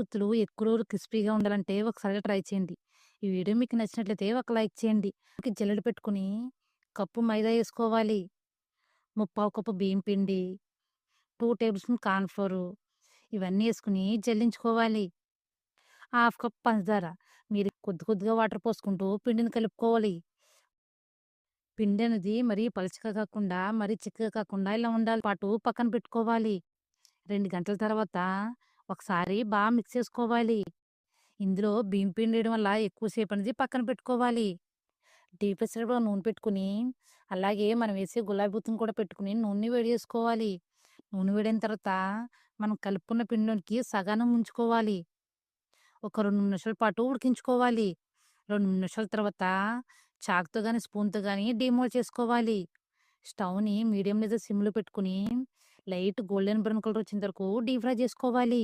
గుత్తులు ఎక్కువ రోజులు క్రిస్పీగా ఉండాలంటే ఒకసారి ట్రై చేయండి. ఈ వీడియో మీకు నచ్చినట్లయితే ఒక లైక్ చేయండి. జల్లెడ పెట్టుకొని కప్పు మైదా ఏసుకోవాలి. ముప్పావు కప్పు బియ్యం పిండి, 2 టేబుల్ స్పూన్ కార్న్ ఫ్లోర్ ఇవన్నీ ఏసుకొని జల్లించుకోవాలి. హాఫ్ కప్ పంచదార. మీరు కొద్ది కొద్దిగా వాటర్ పోసుకుంటూ పిండిని కలుపుకోవాలి. పిండి అనేది మరీ పలుచగా కాకుండా, మరీ చిక్కగా కాకుండా ఇలా ఉండాలి. పక్కన పెట్టుకోవాలి. 2 గంటల తర్వాత ఒకసారి మిక్స్ చేసుకోవాలి. ఇందులో బియ్యం పిండి వేయడం వల్ల ఎక్కువ సేపు అనేది పక్కన పెట్టుకోవాలి. డీప్ ఫ్రైస్‌లో నూనె పెట్టుకొని, అలాగే మనం వేసే గులాబీ ఒత్తుని కూడా పెట్టుకొని నూనె వేడి చేసుకోవాలి. నూనె వేడైన తర్వాత మనం కలుపుకున్న పిండిలోనికి సగానం ముంచుకోవాలి. ఒక 2 నిమిషాల పాటు ఉడికించుకోవాలి. 2 నిమిషాల తర్వాత చాకుతో గాని, స్పూన్‌తో గాని డీమోల్డ్ చేసుకోవాలి. స్టవ్‌ని మీడియం లేదా సిమ్‌లో పెట్టుకొని లైట్ గోల్డెన్ బ్రౌన్ కలర్ వచ్చేంత వరకు డీప్ ఫ్రై చేసుకోవాలి.